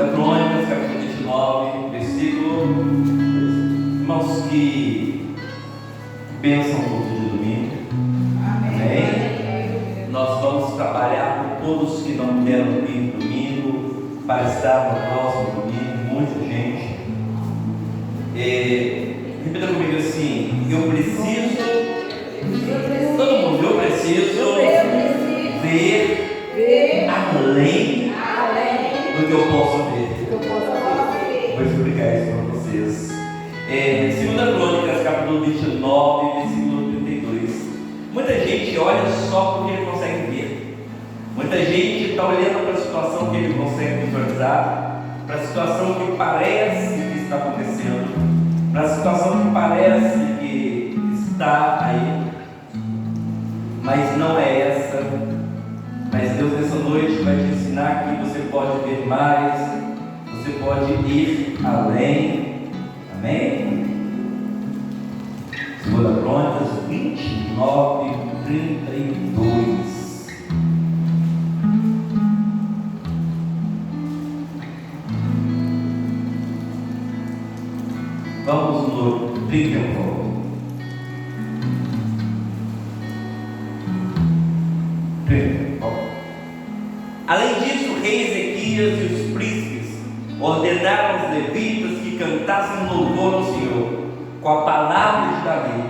2 Crônicas, capítulo 29, versículo. Irmãos, que bênção no culto de domingo. Amém? Nós vamos trabalhar com todos que não puderam vir domingo, para estar no próximo domingo, muita gente. Repita comigo assim: eu preciso, todo mundo, eu preciso ver além do que eu posso ver. Vou explicar isso para vocês. 2 Crônicas, capítulo 29, versículo 32. Muita gente olha só porque ele consegue ver. Muita gente está olhando para a situação que ele consegue visualizar, para a situação que parece que está acontecendo, para a situação que parece que está aí, mas não é essa. Mas Deus nessa noite vai te ensinar que você pode ver mais, você pode ir além. Amém? 2 Crônicas 29, 32. Vamos no 31. Além disso, o rei Ezequias e os príncipes ordenaram aos levitas que cantassem louvor ao Senhor com a palavra de Davi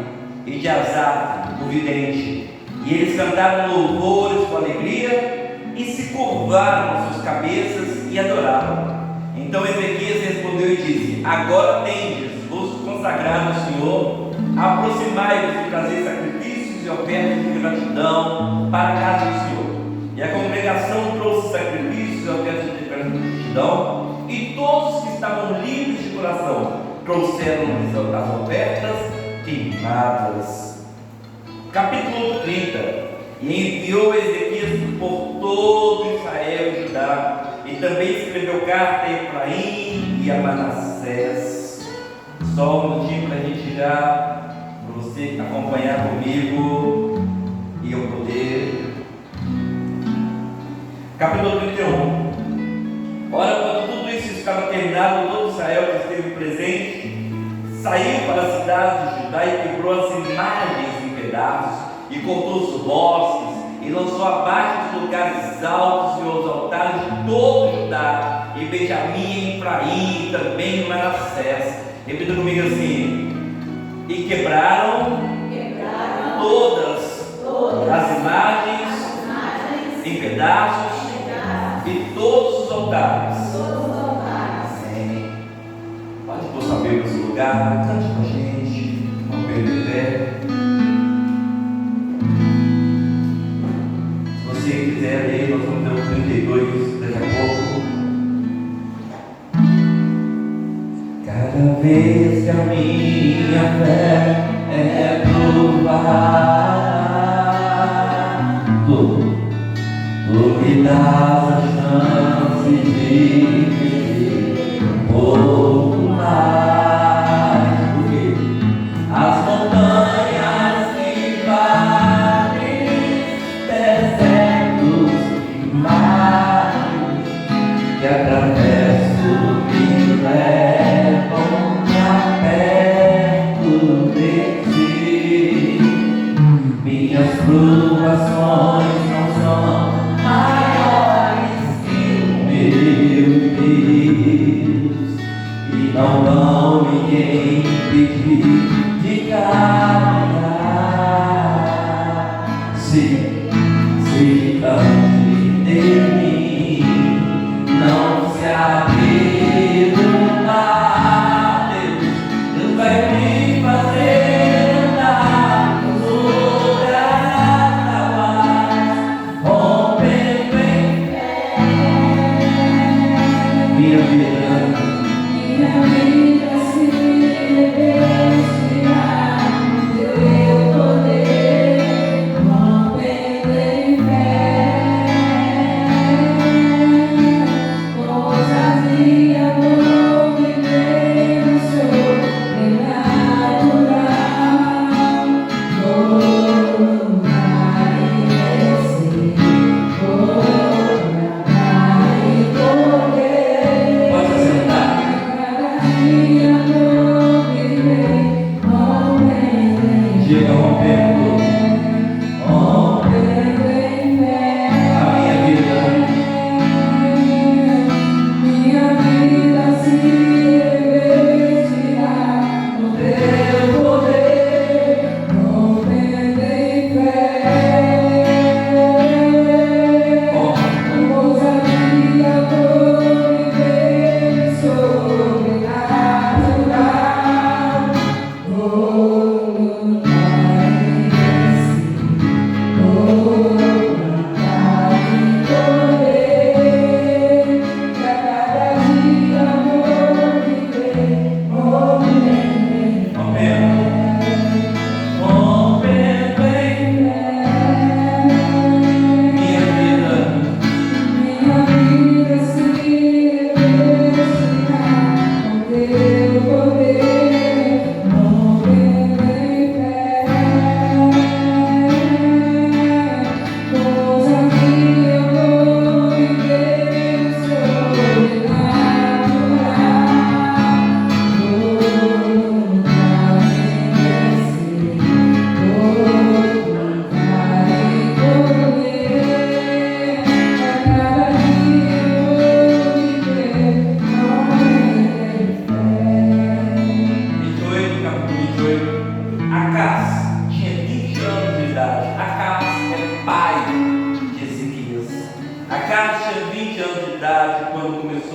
e de Asaf, o vidente. E eles cantaram louvores com alegria e se curvaram suas cabeças e adoravam. Então Ezequias respondeu e disse: agora tendes vos consagrado ao Senhor, aproximai-vos de trazer sacrifícios e ofertas de gratidão para a casa do Senhor. E a congregação trouxe sacrifícios e ofertas de gratidão, e todos os que estavam livres de coração trouxeram-lhes as ofertas queimadas. Capítulo 30. E enviou Ezequias por todo Israel e Judá, e também escreveu carta a Efraim e a Manassés. Só um minutinho para a gente já, para você acompanhar comigo e eu poder. Capítulo 31. Ora, quando tudo isso estava terminado, todo Israel que esteve presente saiu para a cidade de Judá e quebrou as imagens em pedaços, e cortou os bosques, e lançou abaixo dos lugares altos e os altares de todo Judá, e Benjamim, Efraim, e também Manassés. Repita comigo assim: e quebraram todas as imagens em pedaços e todos os altares. Amém. Pode pôr sua Bíblia no seu lugar, cante com a gente, vamos ver de pé. Se você quiser ler, nós vamos ter o 32 daqui a pouco. Cada vez que a minha fé é provada, tu me dás a chance de viver um pouco mais, porque as montanhas e vales, desertos e mares que atravesso me levam pra perto de ti. Minhas provações não são maiores que o meu Deus, e não vão me impedir de caminhar. Se antes de mim não se abrir o mar, Deus vai me fazer andar sobre as águas, rompendo em fé. Minha vida se revestirá do teu poder, rompendo em fé.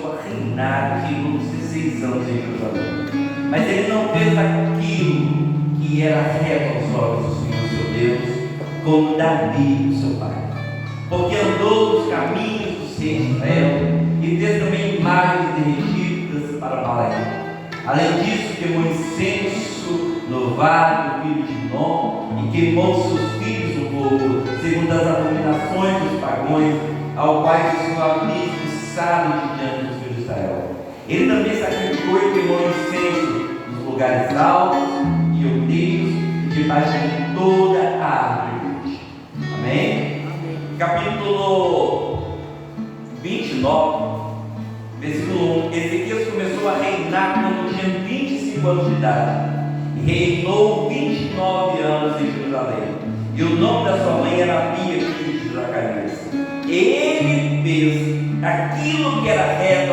começou a reinar, reinou 16 anos em Jerusalém. Mas ele não fez aquilo que era reto aos olhos do Senhor seu Deus, como Davi, seu pai, porque andou nos caminhos dos reis de Israel e fez também imagens derretidas para Baal. Além disso, queimou incenso no vale do filho de Nom e queimou seus filhos no fogo, segundo as abominações dos pagões, ao quais o Senhor havia expulsado diante dos filhos de Israel. Ele também sacrificou e queimou incenso nos lugares altos e outeiros e debaixo de toda a árvore verde. Amém? Capítulo 29, versículo 1. Ezequias começou a reinar quando tinha 25 anos de idade e reinou 29 anos em Jerusalém. E o nome da sua mãe era Abia, filha de Zacarias. Ele fez aquilo que era reto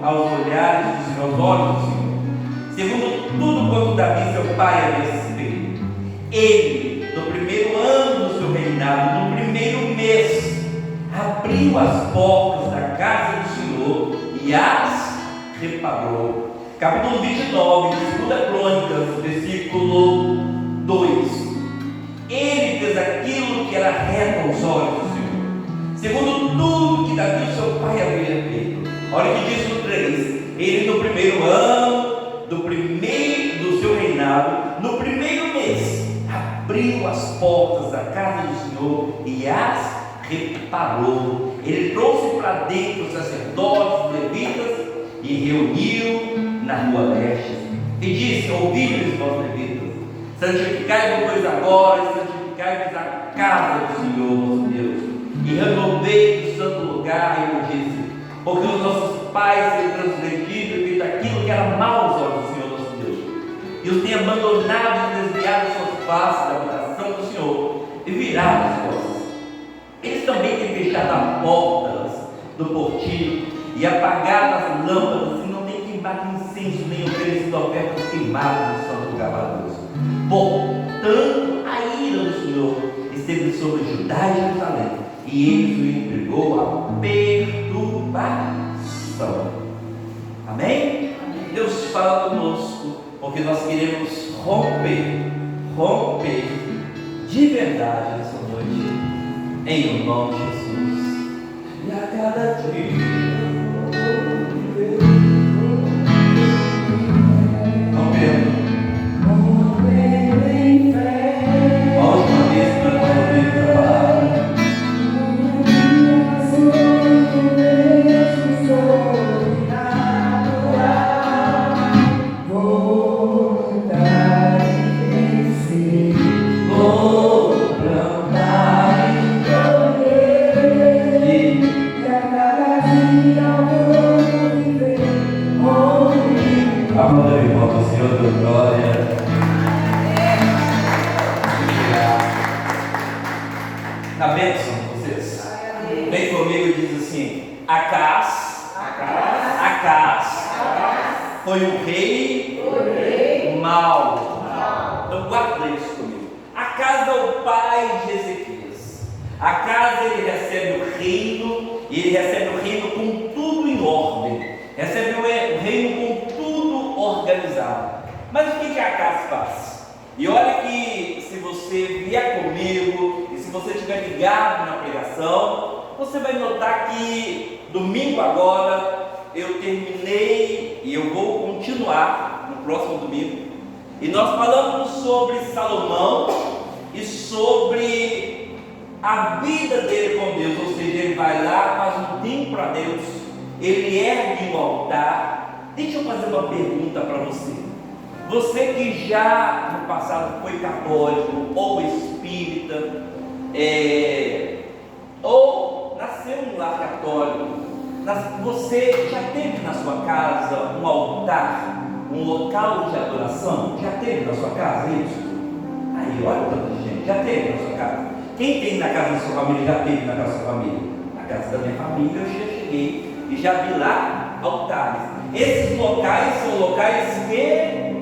aos olhares dos seus olhos do Senhor, segundo tudo quanto Davi seu pai havia feito. Ele, no primeiro ano do seu reinado, no primeiro mês, abriu as portas da casa do Senhor e as reparou. Capítulo 29, 2 Crônicas, versículo 2. Ele fez aquilo que era reto aos olhos do Senhor, segundo tudo que Davi seu pai havia feito. Olha o que diz no 3. Ele, no primeiro ano do seu reinado, no primeiro mês, abriu as portas da casa do Senhor e as reparou. Ele trouxe para dentro os sacerdotes, levitas, e reuniu na rua leste e disse: ouvi-vos, vós levitas, santificai-vos pois agora, e santificai-vos a casa do Senhor nosso Deus, e renovei o santo lugar. E eu disse: porque os nossos pais têm transgredido e feito aquilo que era mau aos olhos do Senhor nosso Deus, e os têm abandonado e desviado suas faces da habitação do Senhor e virado as costas. Eles também têm fechado as portas do portão e apagado as lâmpadas, e não têm queimado incenso nem oferecido ofertas queimadas no santo lugar valoroso. Portanto, a ira do Senhor esteve sobre Judá e Jerusalém, e ele o entregou à perturbação. Amém? Deus fala conosco, porque nós queremos romper de verdade nessa noite, em nome de Jesus. E a cada dia foi um rei mau. Então guarda isso comigo. Acas é o pai de Ezequias. Acas, ele recebe o reino, e ele recebe o reino com tudo em ordem, recebe o reino com tudo organizado. Mas o que Acas faz? E olha que, se você vier comigo e se você estiver ligado na pregação, você vai notar que domingo agora eu terminei e eu vou continuar no próximo domingo. E nós falamos sobre Salomão e sobre a vida dele com Deus, ou seja, ele vai lá, faz um templo para Deus, ele ergue um altar. Deixa eu fazer uma pergunta para você. Você que já no passado foi católico ou espírita, ou nasceu em um lar católico, você já teve na sua casa um altar, um local de adoração? Já teve na sua casa isso? Aí, olha tanta gente, já teve na sua casa. Quem tem na casa da sua família, já teve na casa da sua família? Na casa da minha família eu já cheguei e já vi lá altares. Esses locais são locais que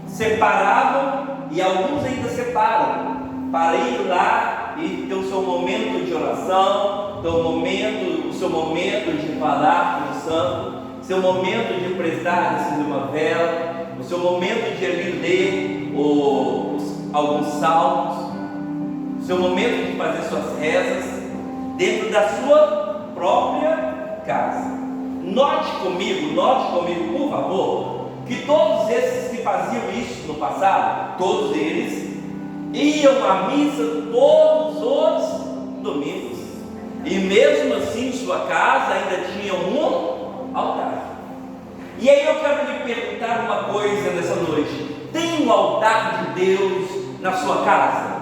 separavam, e alguns ainda separam, para ir lá e ter o seu momento de oração, o seu momento de falar com o Santo, seu momento de prestar, acender uma vela, o seu momento de ali ler alguns salmos, o seu momento de fazer suas rezas dentro da sua própria casa. Note comigo, por favor, que todos esses que faziam isso no passado, todos eles iam à missa todos os domingos, e mesmo assim sua casa ainda tinha um altar. E aí eu quero lhe perguntar uma coisa nessa noite: tem um altar de Deus na sua casa?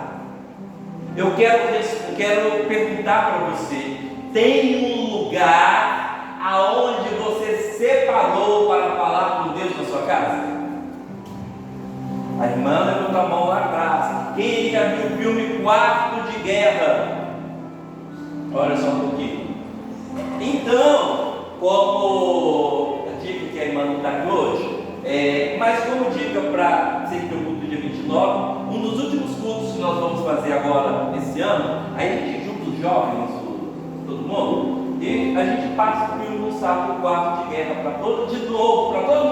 Eu quero perguntar para você: tem um lugar aonde você separou para falar com Deus na sua casa? A irmã levantou a mão lá atrás. Quem já viu o filme Quarto de Guerra? Olha só um pouquinho. Então, como a dica que a irmã não está aqui hoje, mas como dica para ser que o culto dia 29, um dos últimos cultos que nós vamos fazer agora esse ano, aí a gente junta os jovens, todo mundo, e a gente passa o filme no sábado, Quarto de Guerra, para todo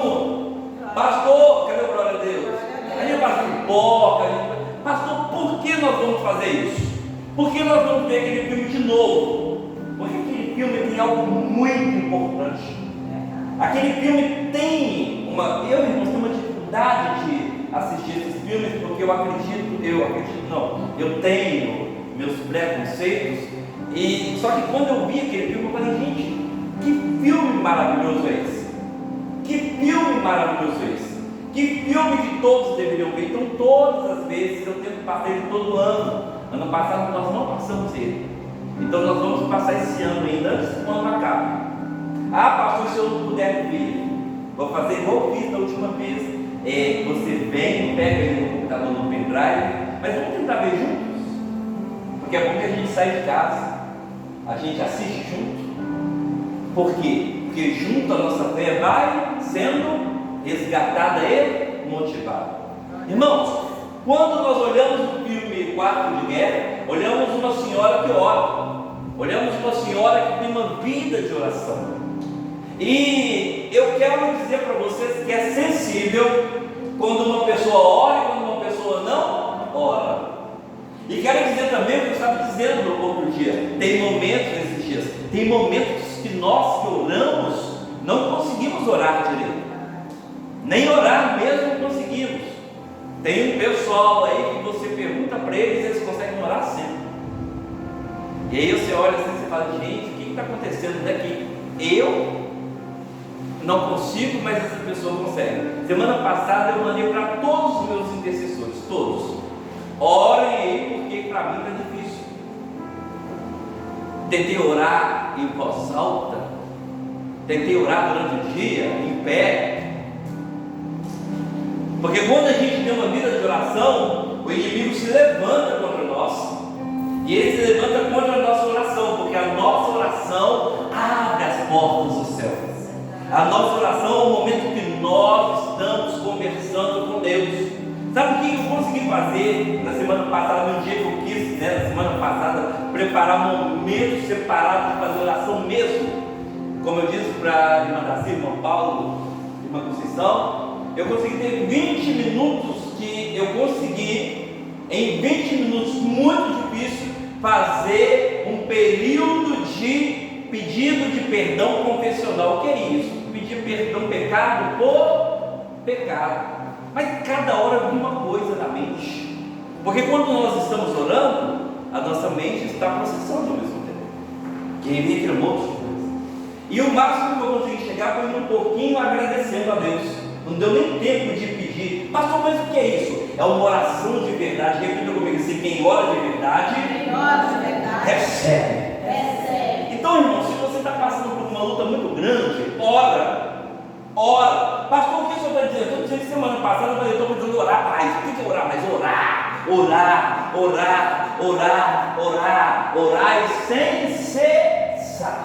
mundo. Pastor, cadê o glória a Deus? A gente passa pipoca, pastor, por que nós vamos fazer isso? Por que nós vamos ver aquele filme de novo? Porque aquele filme tem algo muito importante. Aquele filme tem eu tenho uma dificuldade de assistir esses filmes, porque eu tenho meus preconceitos, e só que quando eu vi aquele filme, eu falei, gente, que filme maravilhoso é esse? Que filme maravilhoso é esse? Que filme que todos deveriam ver. Então todas as vezes eu tento passar ele todo ano. Ano passado nós não passamos ele, então nós vamos passar esse ano ainda, antes do ano acabe. Pastor, se eu não puder vir, vou fazer igual eu fiz da última vez. Você vem, pega ele no computador, no pendrive, mas vamos tentar ver juntos, porque é bom que a gente sai de casa, a gente assiste junto. Por quê? Porque junto a nossa fé vai sendo resgatada e motivada. Irmãos, quando nós olhamos o filme Quarto de Guerra, olhamos uma senhora que ora, olhamos uma senhora que tem uma vida de oração. E eu quero dizer para vocês que é sensível quando uma pessoa ora e quando uma pessoa não ora. E quero dizer também o que eu estava dizendo no outro dia: tem momentos nesses dias, tem momentos que nós que oramos não conseguimos orar direito, nem orar mesmo conseguimos. Tem um pessoal aí que você pergunta para eles conseguem orar sempre. E aí você olha assim e fala, gente, o que está acontecendo daqui? Eu não consigo, mas essa pessoa consegue. Semana passada eu mandei para todos os meus intercessores, todos: orem aí, porque para mim está difícil. Tentei orar em voz alta, tentei orar durante o dia, em pé. Porque quando a gente tem uma vida de oração, o inimigo se levanta contra nós, e ele se levanta contra a nossa oração, porque a nossa oração abre as portas dos céus. A nossa oração é o momento que nós estamos conversando com Deus. Sabe o que eu consegui fazer na semana passada, no dia que eu quis, na semana passada, preparar momentos separados de fazer oração mesmo? Como eu disse para a irmã Daci, irmão Paulo, irmã Conceição, eu consegui ter 20 minutos que eu consegui, em 20 minutos muito difícil, fazer um período de pedido de perdão confessional. O que é isso? Pedir perdão pecado por pecado. Mas cada hora vem uma coisa na mente, porque quando nós estamos orando, a nossa mente está processando ao mesmo tempo, que vem aquele monte de coisa. E o máximo que eu consegui chegar foi um pouquinho agradecendo a Deus. Não deu nem tempo de pedir, pastor, mas o que é isso? É uma oração de verdade. Repita comigo assim: quem ora de verdade, recebe. Então, irmão, se você está passando por uma luta muito grande, ora. Pastor, o que o senhor está dizendo? Eu estou dizendo que semana passada eu estou precisando orar mais. O que é orar mais? Orar e sem cessar,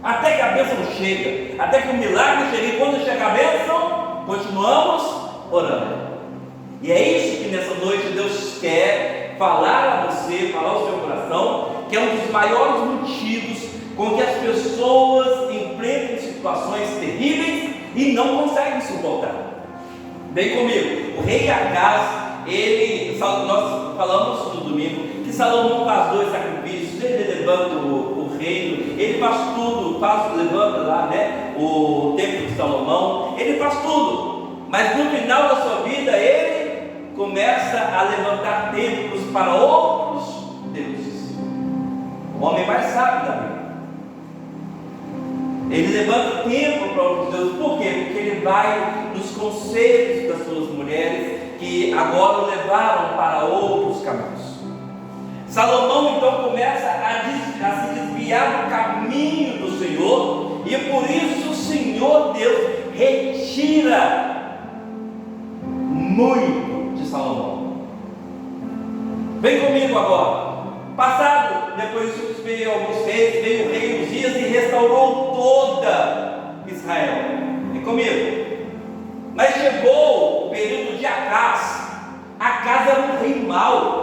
até que a bênção chega, até que o milagre chegue. Quando chega a bênção, continuamos orando. E é isso que nessa noite Deus quer falar a você, falar ao seu coração, que é um dos maiores motivos com que as pessoas enfrentam situações situações terríveis e não conseguem suportar. Vem comigo. O rei Acaz, nós falamos no domingo que Salomão faz 2 sacrifícios. Ele levanta o reino, ele faz tudo, levanta lá, né, o templo de Salomão, ele faz tudo, mas no final da sua vida ele começa a levantar templos para outros deuses. O homem mais sábio da Bíblia, ele levanta templo para outros deuses. Por quê? Porque ele vai nos conselhos das suas mulheres, que agora o levaram para outros caminhos. Salomão então começa a se desviar do caminho do Senhor, e por isso o Senhor Deus retira muito de Salomão. Vem comigo agora. Passado, depois veio alguns reis, veio o rei Uzias e restaurou toda Israel. Vem comigo. Mas chegou o período de Acaz. Acaz era um rei mau.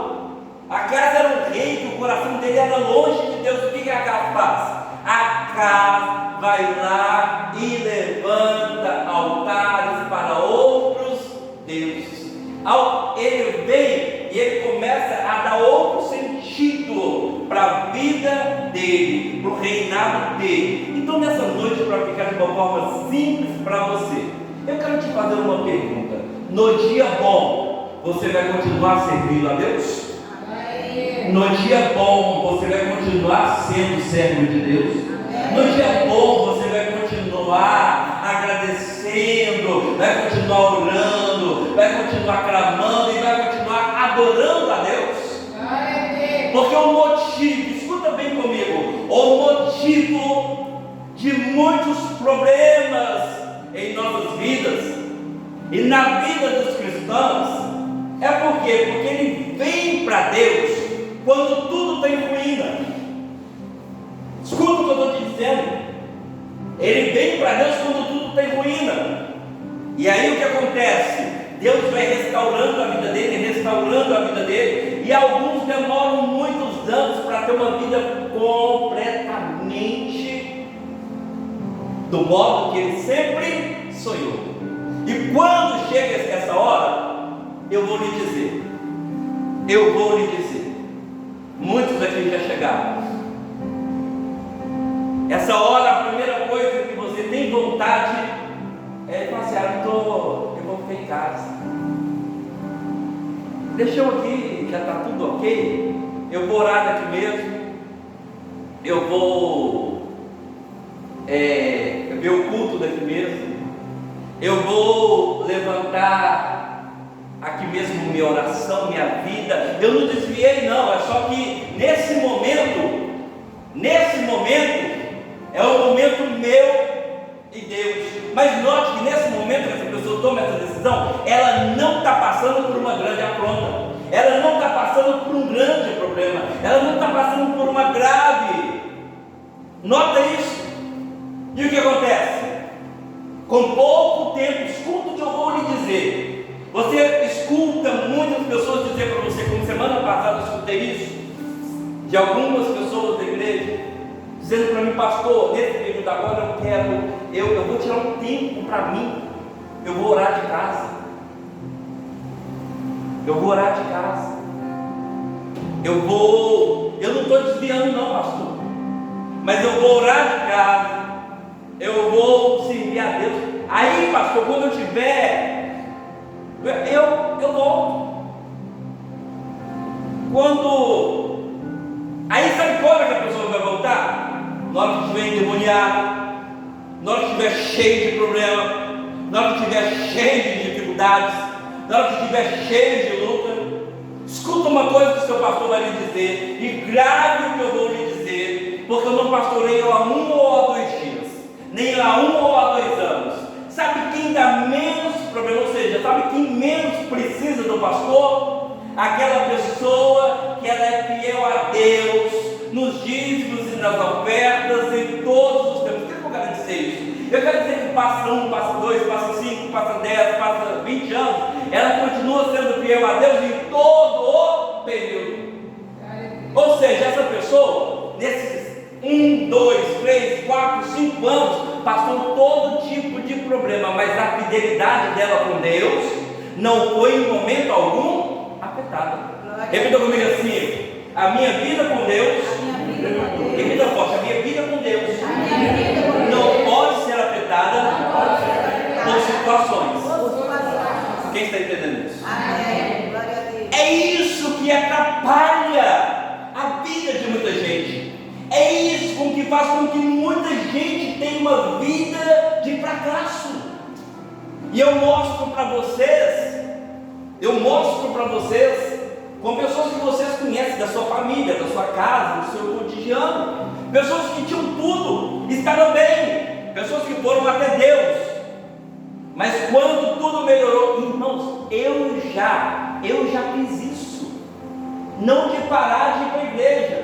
Acaz era um rei que o coração dele era longe de Deus. O que Acaz faz? Acaz vai lá e levanta altares para outros deuses. Ele vem e ele começa a dar outro sentido para a vida dele, para o reinado dele. Então nessa noite, para ficar de uma forma simples para você, eu quero te fazer uma pergunta. No dia bom, você vai continuar servindo a Deus? No dia bom, você vai continuar sendo servo de Deus? No dia bom, você vai continuar agradecendo, vai continuar orando, vai continuar clamando e vai continuar adorando a Deus? Porque o motivo, escuta bem comigo, o motivo de muitos problemas em nossas vidas e na vida dos cristãos é por quê? Porque ele vem para Deus quando tudo está em ruína. Escuta o que eu estou te dizendo. Ele vem para Deus quando tudo está em ruína. E aí o que acontece? Deus vai restaurando a vida dele, e alguns demoram muitos anos para ter uma vida completamente do modo que ele sempre sonhou. E quando chega essa hora, eu vou lhe dizer, muitos aqui já chegaram. Essa hora, a primeira coisa que você tem vontade é falar assim: eu vou ficar em casa. Deixa eu aqui, já está tudo ok. Eu vou orar daqui mesmo. Eu vou ver o culto daqui mesmo. Eu vou levantar aqui mesmo minha oração, minha vida. Eu não desviei não, é só que nesse momento é o momento meu e Deus. Mas note que nesse momento que essa pessoa toma essa decisão, ela não está passando por uma grande afronta, ela não está passando por um grande problema, ela não está passando por uma grave. Nota isso. E o que acontece? Com pouco tempo, escuta o que eu vou lhe dizer. Você escuta muitas pessoas dizer para você, como semana passada eu escutei isso, de algumas pessoas da igreja, dizendo para mim: pastor, nesse período agora eu vou tirar um tempo para mim, eu vou orar de casa. Eu não estou desviando não, pastor, mas eu vou orar de casa, eu vou servir a Deus. Aí, pastor, quando eu tiver, eu volto. Aí sabe quando que a pessoa vai voltar? Na hora que estiver endemoniado, na hora que estiver cheio de problema, na hora que estiver cheio de dificuldades, na hora que estiver cheio de luta. Escuta uma coisa que o seu pastor vai lhe dizer, e grave o que eu vou lhe dizer, porque eu não pastoreio há 1 ou há 2 dias, nem há 1 ou há 2 anos. Sabe quem dá menos problema? Ou seja, sabe quem menos precisa do pastor? Aquela pessoa que ela é fiel a Deus nos dízimos e nas ofertas em todos os tempos. O que eu quero dizer isso? Eu quero dizer que passa 1, passa 2, passa 5, passa 10, passa 20 anos, ela continua sendo fiel a Deus em todo o período. Ou seja, essa pessoa, nesses 1, 2, 3, 4, 5 anos, passou todo tipo de problema, mas a fidelidade dela com Deus não foi em momento algum afetada. Repita comigo assim: a minha vida com Deus, repita forte, a minha vida com Deus não pode ser afetada por situações. Quem está entendendo isso? É isso que atrapalha a vida de muita gente. É isso que faz com que muita gente tenha uma vida de fracasso. E eu mostro para vocês com pessoas que vocês conhecem da sua família, da sua casa, do seu cotidiano, pessoas que tinham tudo, estavam bem, pessoas que foram até Deus, mas quando tudo melhorou, irmãos, eu já fiz isso, não de parar de ir para a igreja,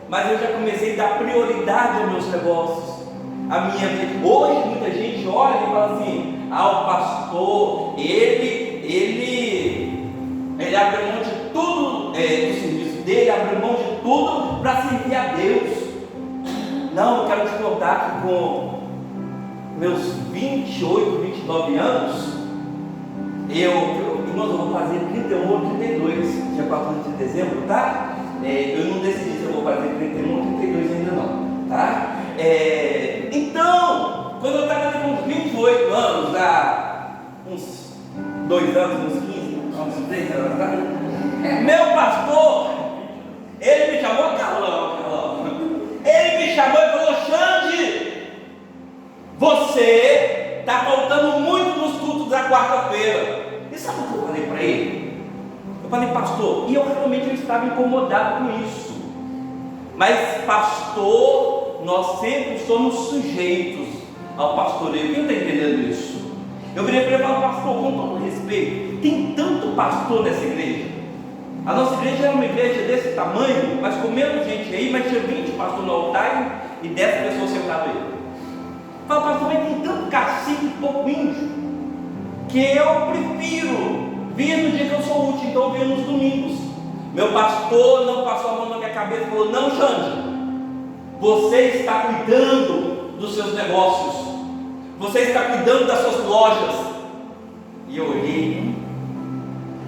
mas eu já comecei a dar prioridade aos meus negócios, a minha vida. Hoje muita gente olha e fala assim: o pastor, ele abre mão de tudo do serviço dele, abre mão de tudo para servir a Deus. Não, eu quero te contar que com meus 28, 29 anos, irmãos, eu vou fazer 31 ou 32, dia 4 de dezembro, tá? Eu não decidi se eu vou fazer 31 ou 32 ainda não, tá? Então, quando eu estava com 28 anos, há uns 2 anos, uns 15, uns 3 anos atrás, meu pastor, ele me chamou, Carlão, ele me chamou e falou: Xande, você está faltando muito nos cultos da quarta-feira. E sabe o que eu falei para ele? Eu falei: pastor, e eu realmente estava incomodado com isso. Mas pastor, nós sempre somos sujeitos ao pastoreio. Quem está entendendo isso? Eu virei para ele e falei: pastor, com todo respeito, tem tanto pastor nessa igreja. A nossa igreja era uma igreja desse tamanho, mas com menos gente aí, mas tinha 20 pastores no altar e 10 pessoas sentadas aí. Eu falei: pastor, mas tem tanto cacique e pouco índio, que eu prefiro vir no dia que eu sou útil, então eu venho nos domingos. Meu pastor não passou a mão na minha cabeça e falou: não, Xande, você está cuidando dos seus negócios, você está cuidando das suas lojas. E eu olhei,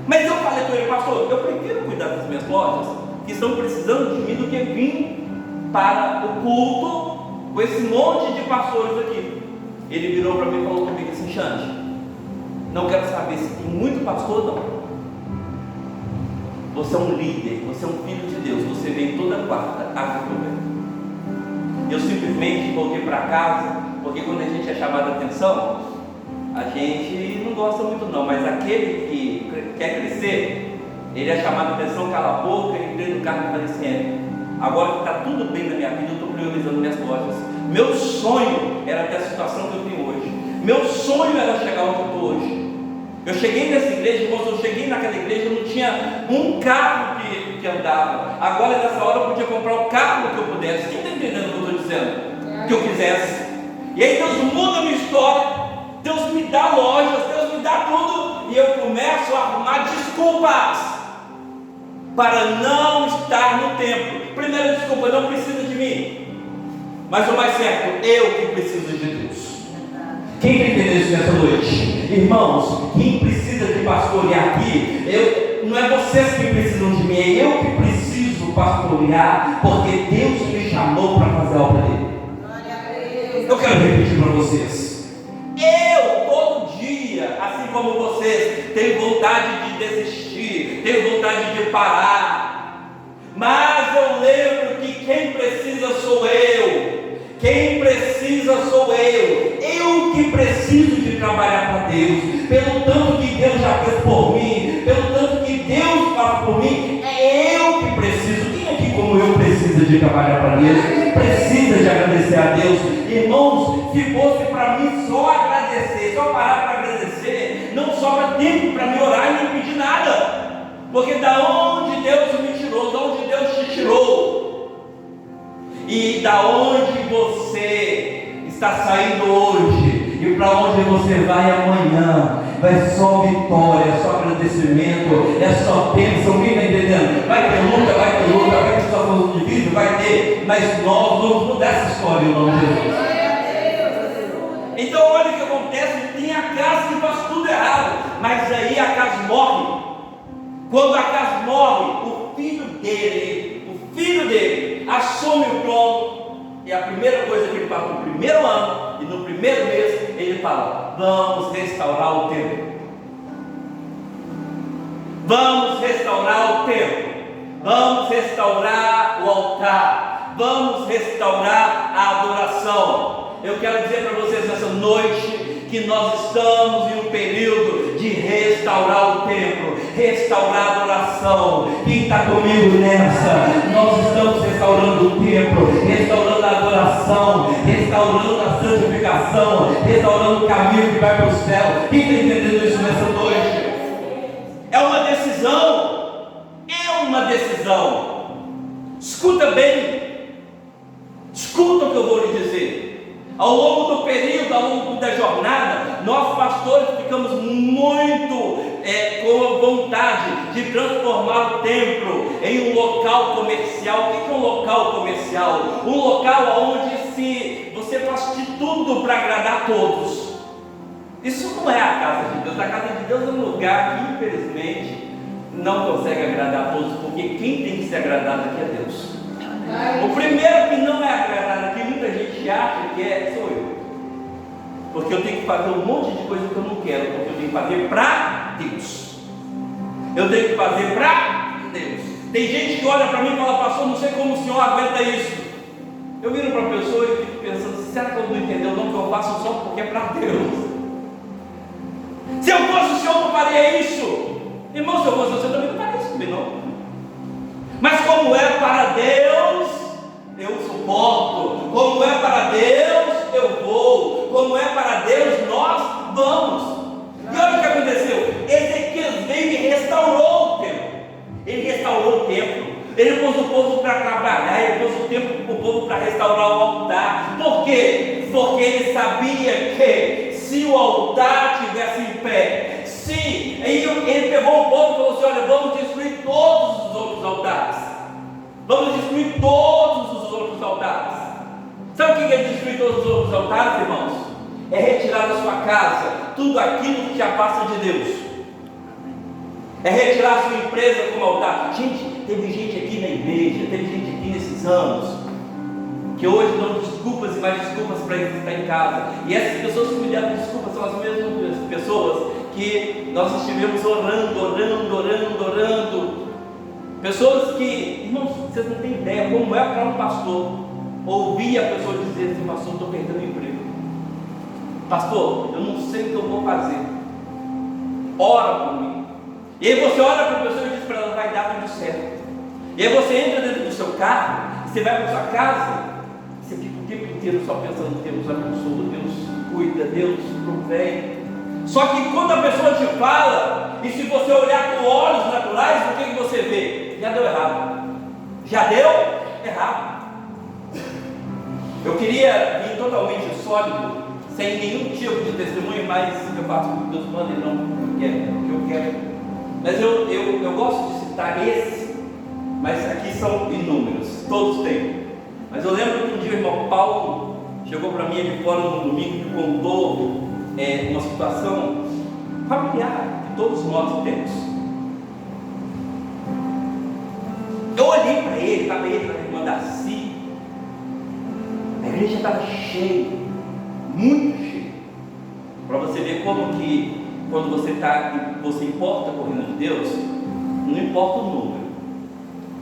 mas eu falei para ele: pastor, eu prefiro cuidar das minhas lojas, que estão precisando de mim, do que vir para o culto com esse monte de pastores aqui. Ele virou para mim e falou comigo assim: Xande, não quero saber se tem muito pastor, não. Você é um líder, você é um filho de Deus, você vem toda quarta, acha que eu venho. Eu simplesmente voltei para casa, porque quando a gente é chamado a atenção, a gente não gosta muito não, mas aquele que quer crescer, ele é chamado a atenção, cala a boca, entrei no carro e falei assim: agora que está tudo bem na minha vida, eu estou priorizando minhas lojas. Meu sonho era ter a situação que eu tenho hoje, meu sonho era chegar onde eu estou hoje. Eu cheguei nessa igreja, quando eu cheguei naquela igreja, eu não tinha um carro que andava. Agora nessa hora eu podia comprar o carro que eu pudesse. Quem está entendendo o que eu estou dizendo? Que eu quisesse. E aí Deus muda a minha história, Deus me dá lojas, Deus me dá tudo, e eu começo a arrumar desculpas para não estar no templo. Primeira desculpa: não precisa de mim. Mas o mais certo, eu que preciso de Deus. Quem está entendendo isso nessa noite? Irmãos, quem precisa de pastorear aqui, não é vocês que precisam de mim, é eu que preciso pastorear, porque Deus me chamou para fazer a obra dele. Eu quero repetir para vocês: eu todo dia, assim como vocês, tenho vontade de desistir, tenho vontade de parar, mas eu lembro que quem precisa sou eu. Quem precisa sou eu que preciso de trabalhar para Deus, pelo tanto que Deus já fez por mim, pelo tanto que Deus faz por mim, é eu que preciso. Quem aqui como eu precisa de trabalhar para Deus, precisa de agradecer a Deus? Irmãos, se fosse para mim só agradecer, só parar para agradecer, não sobra tempo para me orar e não pedir nada, porque da onde Deus me tirou, da onde Deus te tirou, e da onde você está saindo hoje e para onde você vai amanhã, vai só vitória, é só agradecimento, é só bênção. Quem está entendendo? Vai ter luta, vai ter situação difícil, vai ter, mas nós vamos mudar essa história em nome de Jesus. olha o que acontece, tem Acas que faz tudo errado, mas aí Acas morre. Quando Acas morre, o filho dele assume o trono, e a primeira coisa que ele faz no primeiro ano e no primeiro mês, ele fala: vamos restaurar o templo. Vamos restaurar o templo. Vamos restaurar o altar. Vamos restaurar a adoração. Eu quero dizer para vocês nessa noite que nós estamos em um período de restaurar o templo, restaurar a adoração. Quem está comigo nessa? Nós estamos restaurando o templo, restaurando a adoração, restaurando a santificação, restaurando o caminho que vai para o céu. Quem está entendendo isso nessa noite? É uma decisão. É uma decisão. Escuta bem. Escuta o que eu vou lhe dizer. Ao longo do período, ao longo da jornada, nós pastores ficamos muito com vontade de transformar o templo em um local comercial. O que é um local comercial? Um local onde você faz de tudo para agradar a todos. Isso não é a casa de Deus. A casa de Deus é um lugar que, infelizmente, não consegue agradar a todos, porque quem tem que ser agradado aqui é Deus. O primeiro que não é agradado aqui, muita gente acha que sou eu, porque eu tenho que fazer um monte de coisa que eu não quero, porque eu tenho que fazer para Deus. Eu tenho que fazer para Deus. Tem gente que olha para mim e fala: pastor, não sei como o senhor aguenta isso. Eu viro para a pessoa e fico pensando: será que eu não entendeu não que eu faço só porque é para Deus? Se eu fosse o senhor, não faria isso. Irmão, se eu fosse o senhor, também não faria isso comigo, não. Mas como é para Deus, eu suporto. Como é para Deus, eu vou. Como é para Deus, nós vamos. E olha o que aconteceu. Ezequias veio e restaurou o templo. Ele restaurou o templo. Ele pôs o povo para trabalhar. Ele pôs o povo para restaurar o altar. Por quê? Porque ele sabia que se o altar estivesse em pé, ele pegou o povo e falou assim: olha, vamos destruir todos os outros altares. Vamos destruir todos os outros altares. Sabe o que é destruir todos os outros altares, irmãos? É retirar da sua casa tudo aquilo que te afasta de Deus. É retirar a sua empresa como altar. Gente, teve gente aqui na igreja, teve gente aqui nesses anos, que hoje dão desculpas e mais desculpas para ele estar em casa. E essas pessoas que me deram desculpas são as mesmas pessoas que nós estivemos orando. Pessoas que, irmãos, vocês não têm ideia como é para um pastor ouvir a pessoa dizer assim: pastor, estou perdendo o emprego. Pastor, eu não sei o que eu vou fazer. Ora por mim. E aí você ora para a pessoa e diz para ela: vai dar tudo certo. E aí você entra dentro do seu carro, você vai para a sua casa, você fica o tempo inteiro só pensando: Deus abençoa, Deus cuida, Deus provém. Só que quando a pessoa te fala, e se você olhar com olhos naturais, o que você vê? Já deu errado. Já deu errado. Eu queria vir totalmente sólido, sem nenhum tipo de testemunho, mas eu faço o que Deus manda e não o que eu quero. Mas eu gosto de citar esse, mas aqui são inúmeros, todos têm. Mas eu lembro que um dia o irmão Paulo chegou para mim ali fora no domingo e contou uma situação familiar que todos nós temos. Eu olhei para ele, estava ele na irmã Darcy, a igreja estava cheia, muito cheia, para você ver como que quando você importa com o reino de Deus, não importa o número.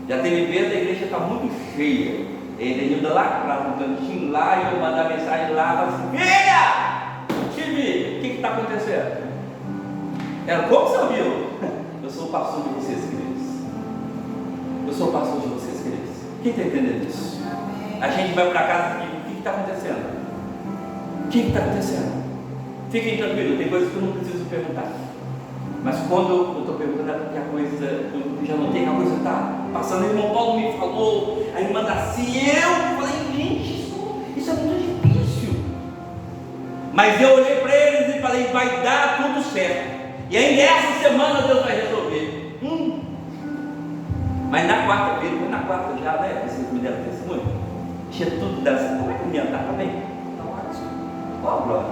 Já teve vezes a igreja está muito cheia, ele ainda lá para um cantinho lá, e eu mandar mensagem lá, falo assim: filha, Tibi, o que está acontecendo? Ela: como você ouviu? Eu sou o pastor de vocês, queridos. Eu sou o pastor de vocês, queridos. Quem está entendendo isso? A gente vai para casa e diz: o que está acontecendo? O que está acontecendo? Fiquem tranquilos, tem coisas que eu não preciso perguntar. Mas quando eu estou perguntando é porque a coisa, eu já notei que a coisa está passando. O irmão Paulo me falou, a irmã Darcy, eu falei: gente, isso é muito difícil. Mas eu olhei para eles e falei: vai dar tudo certo. E ainda essa semana Deus vai resolver. Mas na quarta-feira, foi na quarta já, né? Vocês me deram testemunho. Tinha tudo dessa. Como é que me andar também? Então, ó, glória.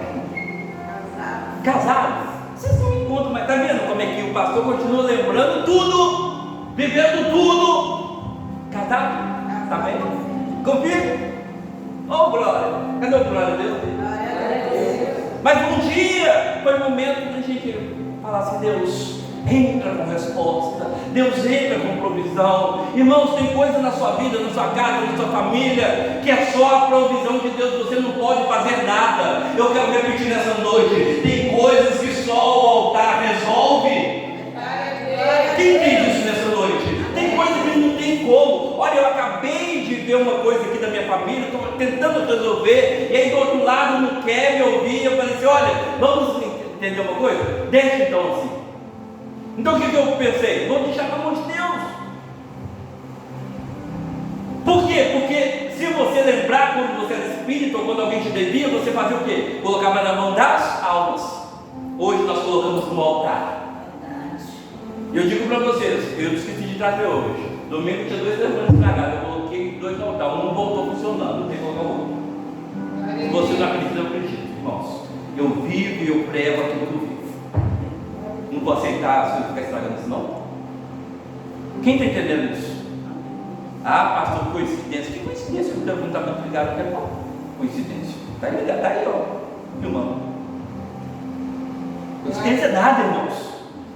Casados, vocês não me contam, mas está vendo como é que o pastor continua lembrando tudo, vivendo tudo? Casado? Está vendo? Confia? Oh, glória! Cadê o glória a Deus? Mas um dia foi o momento da gente falar assim: Deus, entra com resposta, Deus entra com provisão. Irmãos, tem coisa na sua vida, na sua casa, na sua família, que é só a provisão de Deus, você não pode fazer nada. Eu quero repetir nessa noite: tem coisas que só o altar resolve. Quem entende isso nessa noite? Tem coisa que não tem como. Olha, eu acabei de ver uma coisa aqui da minha família, estou tentando resolver, e aí do outro lado não quer me ouvir. Eu falei assim: olha, vamos entender uma coisa? Deixa então assim. Então o que eu pensei? Vou deixar na mão de Deus. Por quê? Porque se você lembrar quando você era espírita ou quando alguém te devia, você fazia o quê? Colocava na mão das almas. Hoje nós colocamos no altar. E eu digo para vocês, eu esqueci de trazer hoje. Domingo tinha 2 telefones estragados, eu coloquei 2 no altar, um voltou funcionando, não tem que colocar o outro. Se você não acredita, eu acredito, irmãos. Eu vivo e eu prego aquilo que eu vivo. Não vou aceitar se eu ficar estragando isso, não. Quem está entendendo isso? Ah, pastor, coincidência. Que coincidência? O telefone está muito ligado, não é bom. Coincidência. Está ligado, está aí, ó. Irmão. Coincidência é nada, irmãos.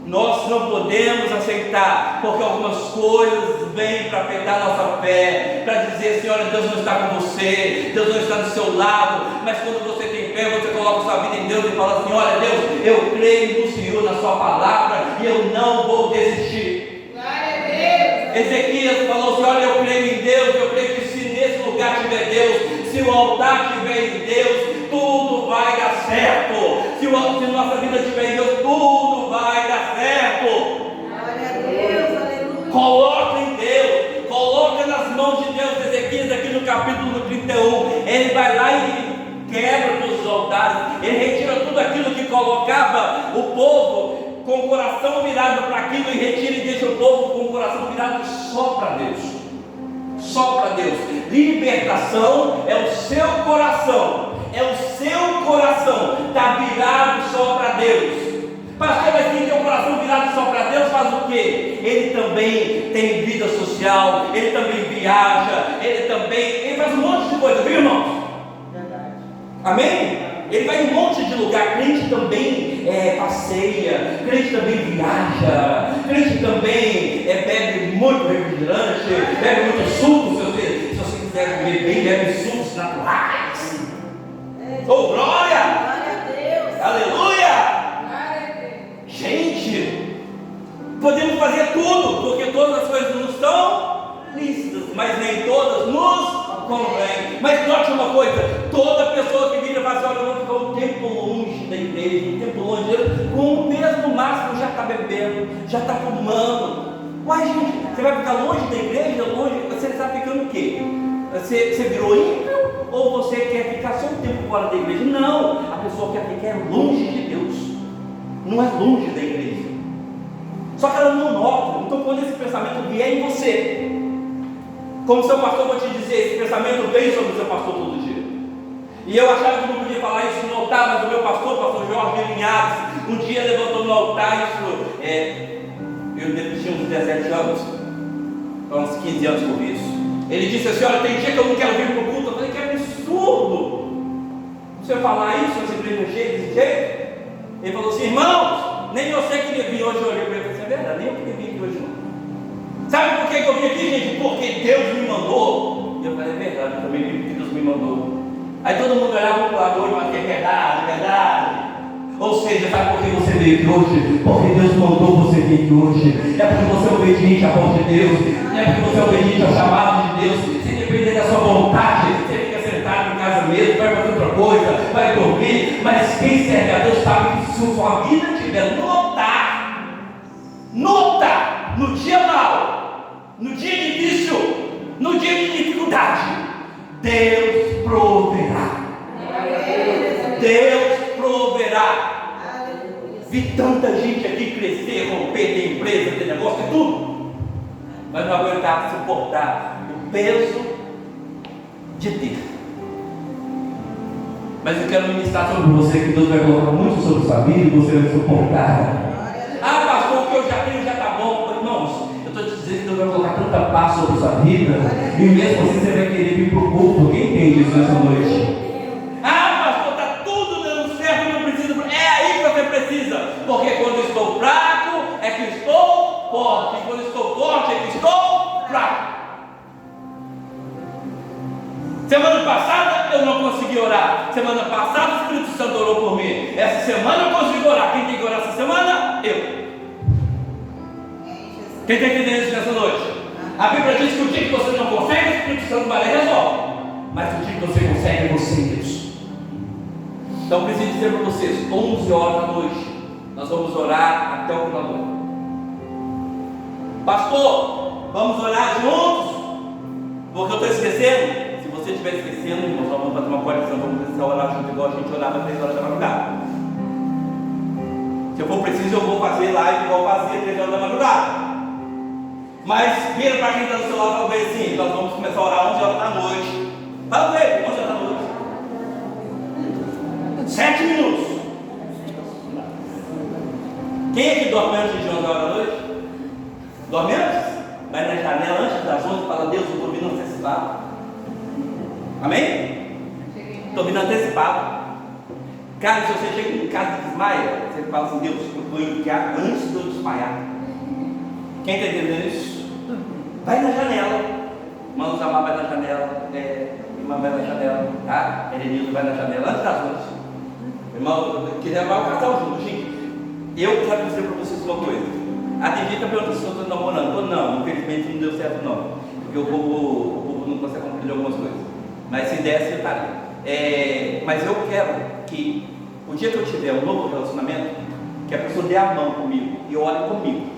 Nós não podemos aceitar, porque algumas coisas vêm para afetar a nossa fé, para dizer assim: olha, Deus não está com você, Deus não está do seu lado. Mas quando você tem fé, você coloca sua vida em Deus e fala assim: olha, Deus, eu creio no Senhor, na sua palavra, e eu não vou desistir. Glória a Deus. Ezequias falou assim: olha, eu creio em Deus, eu creio que se nesse lugar tiver Deus, se o altar tiver em Deus, tudo vai dar certo. Se nossa vida tiver em Deus, tudo vai dar certo. Glória a Deus, aleluia. Coloca em Deus, coloca nas mãos de Deus. Ezequias, aqui no capítulo 31, ele vai lá e quebra todos os altares, ele retira tudo aquilo que colocava o povo com o coração virado para aquilo, e retira e deixa o povo com o coração virado só para Deus. Só para Deus. Libertação é o seu coração. É o seu coração está virado só para Deus. Pastor, mas quem tem o coração virado só para Deus faz o quê? Ele também tem vida social, ele também viaja, ele faz um monte de coisa, viu, irmãos? Verdade. Amém? Ele vai em um monte de lugar. Crente também passeia, crente também viaja, crente também bebe muito refrigerante, bebe muito suco. Se você quiser beber bem, bebe sucos naturais. Oh, glória! Glória a Deus! Aleluia! Glória a Deus! Gente, podemos fazer tudo, porque todas as coisas nos são lícitas, mas nem todas nos convém. Mas note uma coisa: toda pessoa que vira e fala assim: olha, eu vou ficar um tempo longe da igreja, um tempo longe de Deus, com o mesmo máximo já está bebendo, já está fumando. Uai, gente, você vai ficar longe da igreja, longe, você está ficando o quê? Você virou ímpio? Ou você quer ficar só um tempo fora da igreja? Não, a pessoa quer ficar longe de Deus, não é longe da igreja. Só que ela não nota. Então quando esse pensamento vier em você, como seu pastor, vou te dizer, esse pensamento vem sobre o seu pastor todo dia. E eu achava que não podia falar isso no altar, mas o meu pastor Jorge Linhares, um dia levantou no altar isso, eu tinha uns 17 anos, uns 15 anos por isso. Ele disse assim: olha, tem dia que eu não quero vir para o culto. Eu falei: que absurdo você falar isso, você igreja cheia desse jeito. Ele falou assim: irmãos, nem eu sei que queria vir hoje. Eu olhei para ele e falei: é verdade, nem eu queria vir aqui hoje não. Sabe por que eu vim aqui, gente? Porque Deus me mandou. E eu falei: é verdade, eu também vim porque Deus me mandou. Aí todo mundo olhava para o lado hoje, mas é verdade, é verdade. Ou seja, sabe por que você veio aqui hoje? Porque Deus mandou você vir aqui hoje. É porque você é obediente à voz de Deus. É porque você é obediente ao chamado de Deus. Se depender da sua vontade, você fica sentado em casa mesmo, vai fazer outra coisa, vai dormir. Mas quem serve a Deus sabe que se sua vida estiver no altar, no dia mau, no dia difícil, no dia de dificuldade, Deus proverá. Deus proverá. Vi tanta gente aqui crescer, romper, ter empresa, ter negócio, ter tudo, mas não aguentar suportar o peso de ter. Mas eu quero ministrar sobre você, que Deus vai colocar muito sobre sua vida e você vai suportar. Ah, pastor, o que eu já tenho já está bom. Irmãos, eu estou te dizendo que Deus vai colocar tanta paz sobre sua vida, e mesmo assim você vai querer vir para o culto. Quem entende isso nessa noite? Ah, pastor, está tudo dando certo, não precisa. É aí que você precisa, porque quando eu estou fraco, é que estou forte, e quando eu estou forte, é que estou fraco. Semana passada eu não consegui orar. Semana passada o Espírito Santo orou por mim. Essa semana eu consigo orar. Quem tem que orar essa semana? Eu. Quem está entendendo isso nessa noite? A Bíblia diz que o dia que você não consegue, o Espírito Santo vai e resolve. Mas o dia que você consegue, é você e Deus. Então eu preciso dizer para vocês, 11 horas da noite, nós vamos orar até o final do ano. Pastor, vamos orar juntos? Porque eu estou esquecendo? Se você estiver esquecendo, irmãos, nós vamos fazer uma coleção, vamos precisar orar junto, igual a gente orava às 3 horas da madrugada. Se eu for preciso, eu vou fazer live igual fazia 3 horas da madrugada. Mas vira para quem está do seu lado, talvez assim, nós vamos começar a orar 11 horas da noite. Fala com ele, 11 horas da noite. 7 minutos. Quem é que dorme antes de 11 horas da noite? Dorme antes? Vai na janela antes das 11 e fala: Deus, eu estou vindo antecipado. Amém? Estou vindo antecipado. Cara, se você chega em casa e desmaia, você fala assim: Deus, eu vou enviar antes de eu desmaiar. Quem está entendendo isso? Vai na janela. Mano Zamar vai na janela. Irmã vai na janela. Tá? Erenildo vai na janela antes das 11. Irmão, quiser vai o casal junto, gente. Eu quero dizer para vocês uma coisa. A Titi está perguntando se eu estou namorando. Não, infelizmente não deu certo não. Porque o povo não consegue compreender algumas coisas. Mas se desse, eu estaria. Mas eu quero que o dia que eu tiver um novo relacionamento, que a pessoa dê a mão comigo e ore comigo.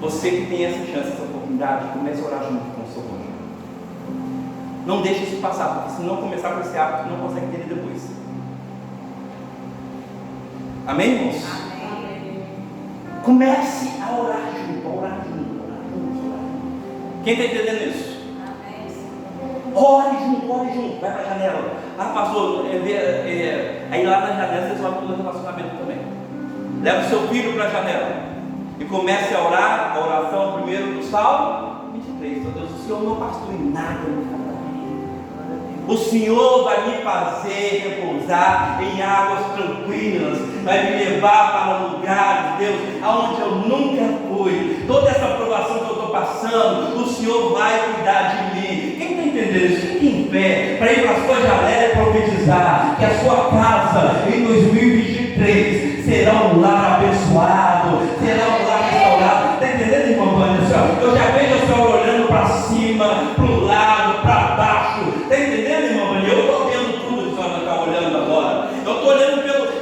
Você que tem essa chance, essa oportunidade, comece a orar junto com o seu cônjuge. Não deixe isso passar, porque se não começar com esse hábito, não consegue ter ele depois. Amém, irmãos? Amém. Comece a orar junto, a orar junto, a orar junto. Quem está entendendo isso? Amém. Ore junto, vai para a janela. Ah, pastor, aí lá na janela vocês vão para o relacionamento também. Leva o seu filho para a janela e comece a orar, a oração primeiro do Salmo 23. Meu Deus, o Senhor não pastor em nada me fará. O Senhor vai me fazer repousar em águas tranquilas, vai me levar para lugares, Deus, aonde eu nunca fui. Toda essa provação que eu estou passando, o Senhor vai cuidar de mim. Quem está entendendo isso? Fique em pé para ir para a sua janela e profetizar que a sua casa em 2023 será um lar abençoado, será um lar restaurado. Está entendendo, irmão Vânia? Eu já vejo o Senhor olhando para cima, para o lado, para baixo. Está entendendo, irmão Vânia? Eu estou vendo tudo que o Senhor está olhando agora.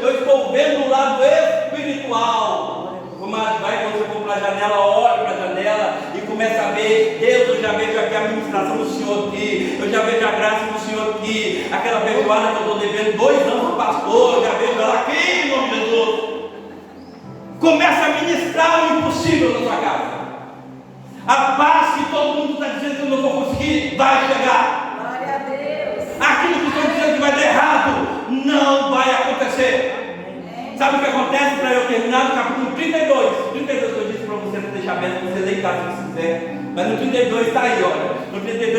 Eu estou vendo o lado espiritual. Mas vai, quando você for para a janela, olhe para a janela e começa a ver. Deus, eu já vejo aqui a ministração do Senhor aqui, eu já vejo a graça do Senhor aqui, aquela perdoada que eu estou devendo 2 anos ao pastor, eu já vejo ela aqui, em nome de Jesus. Começa a ministrar o impossível na sua casa. A paz que todo mundo está dizendo que eu não vou conseguir, vai chegar. Glória a Deus. Aquilo que estão dizendo que vai dar errado, não vai acontecer. Sabe o que acontece para eu terminar no capítulo 32? 32 que eu disse para você não deixar aberto, você lê em casa se quiser. Mas no 32 está aí, olha. No 32